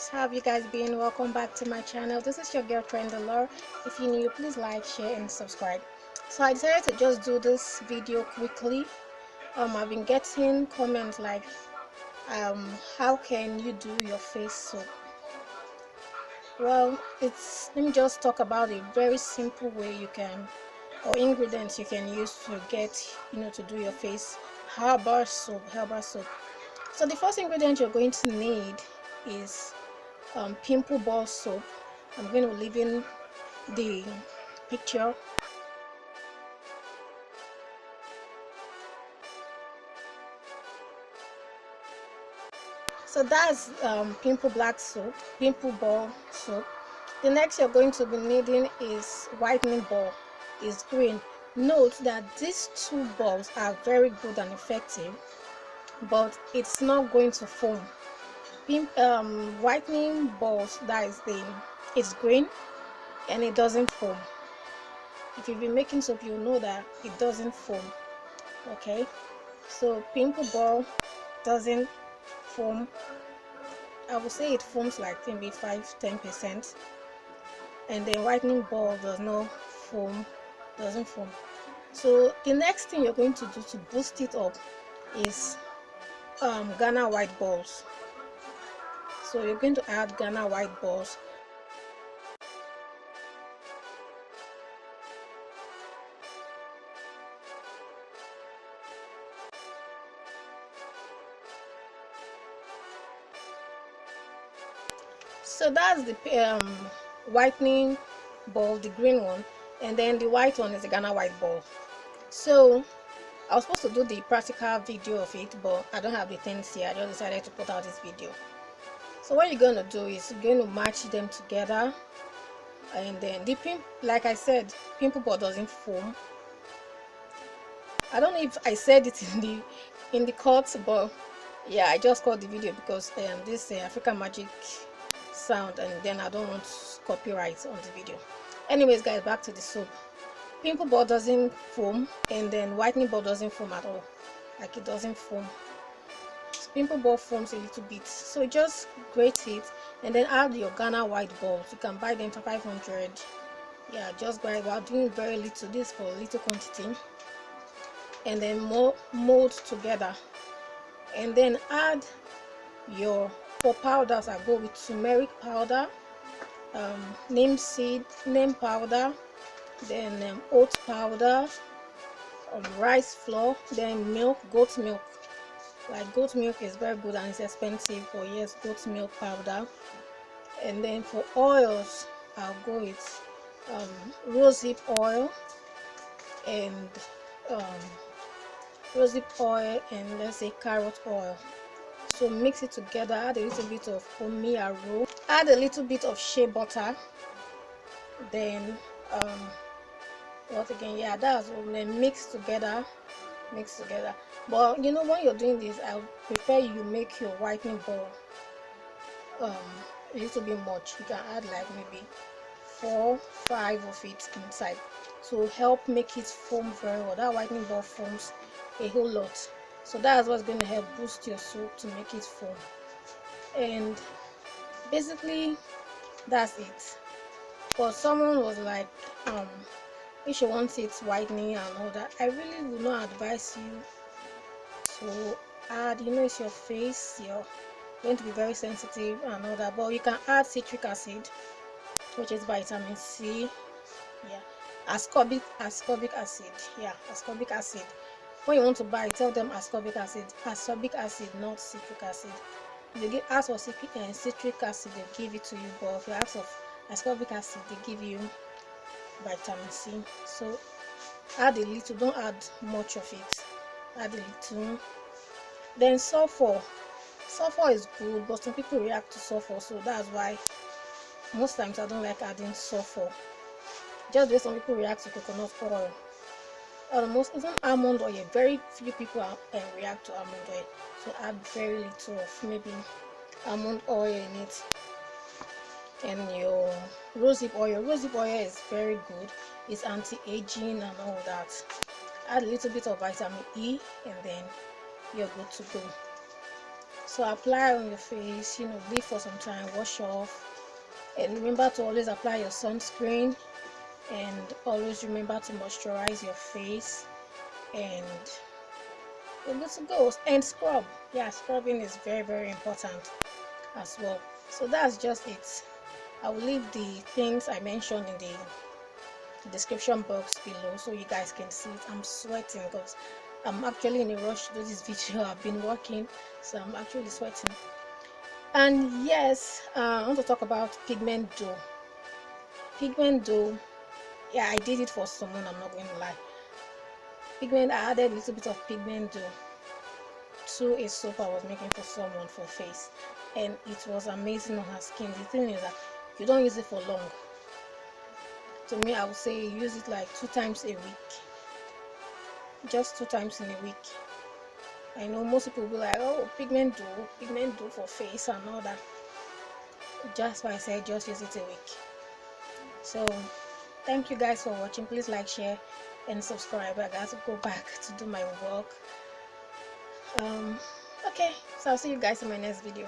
guys, how have you guys been? Welcome back to my channel. This is your girl Trendalore. If you're new, please like, share and subscribe. So I decided to just do this video quickly. I've been getting comments like how can you do your face soap? Well, let me just talk about a very simple way you can, or ingredients you can use to get to do your face herbal soap. So the first ingredient you're going to need is pimple ball soap. I'm going to leave in the picture. So that's pimple ball soap. The next you're going to be needing is whitening ball. Is green. Note that these two balls are very good and effective, but it's not going to foam. Whitening balls, it's green and it doesn't foam. If you've been making soap, you know that it doesn't foam. Okay, so pimple ball doesn't foam. I would say it foams like maybe 5-10%, and then whitening ball doesn't foam. So the next thing you're going to do to boost it up is Ghana white balls. So you're going to add Ghana white balls. So that's the whitening ball, the green one, and then the white one is the Ghana white ball. So I was supposed to do the practical video of it, but I don't have the things here. I just decided to put out this video. So what you're going to do is you're going to match them together, and then like I said, pimple ball doesn't foam. I don't know if I said it in the cuts, but yeah, I just caught the video because this African magic sound, and then I don't want copyright on the video. Anyways guys, back to the soap. Pimple ball doesn't foam, and then whitening ball doesn't foam at all. Like, it doesn't foam. Pimple ball foams a little bit, so just grate it and then add your Ghana white balls. You can buy them for 500. Yeah, just buy. We're doing very little, this for a little quantity, and then mold together, and then add your powders. I go with turmeric powder, neem powder, then oat powder, rice flour, then goat milk. Like, goat milk is very good and it's expensive, but yes, goat milk powder. And then for oils, I'll go with rosehip oil and let's say carrot oil. So mix it together, add a little bit of aro, add a little bit of shea butter, then what again, yeah, that's all. Then mix together. But when you're doing this, I would prefer you make your whitening ball a little bit much. You can add like maybe 4-5 of it inside to help make it foam very well. That whitening ball foams a whole lot, so that's what's going to help boost your soap to make it foam. And basically that's it. But someone was like, if you want it whitening and all that, I really would not advise you to add, it's your face, you're going to be very sensitive and all that. But you can add citric acid, which is vitamin C. Yeah, ascorbic acid. When you want to buy, tell them ascorbic acid, not citric acid. If they ask for citric acid, they give it to you, but if you ask for ascorbic acid, they give you vitamin C. So add a little, don't add much of it, add a little. Then sulfur is good, but some people react to sulfur, so that's why most times I don't like adding sulfur. Just because some people react to coconut oil, even almond oil, very few people react to almond oil, so add very little of maybe almond oil in it. And your rosehip oil is very good, it's anti-aging and all that. Add a little bit of vitamin E and then you're good to go. So apply on your face, you know, leave for some time, wash off, and remember to always apply your sunscreen, and always remember to moisturize your face, and you're good to go. And scrub. Yeah, scrubbing is very, very important as well. So that's just it. I will leave the things I mentioned in the description box below so you guys can see it. I'm sweating because I'm actually in a rush to do this video. I've been working, so I'm actually sweating. And yes, I want to talk about pigment dough. Pigment dough, yeah, I did it for someone, I'm not going to lie. I added a little bit of pigment dough to a soap I was making for someone for face, and it was amazing on her skin. The thing is that you don't use it for long. To me, I would say use it like 2 times a week, just 2 times in a week. I know most people will be like, oh, pigment dough for face and all that. Just why I said just use it a week. So thank you guys for watching. Please like, share, and subscribe. I got to go back to do my work. Okay, so I'll see you guys in my next video.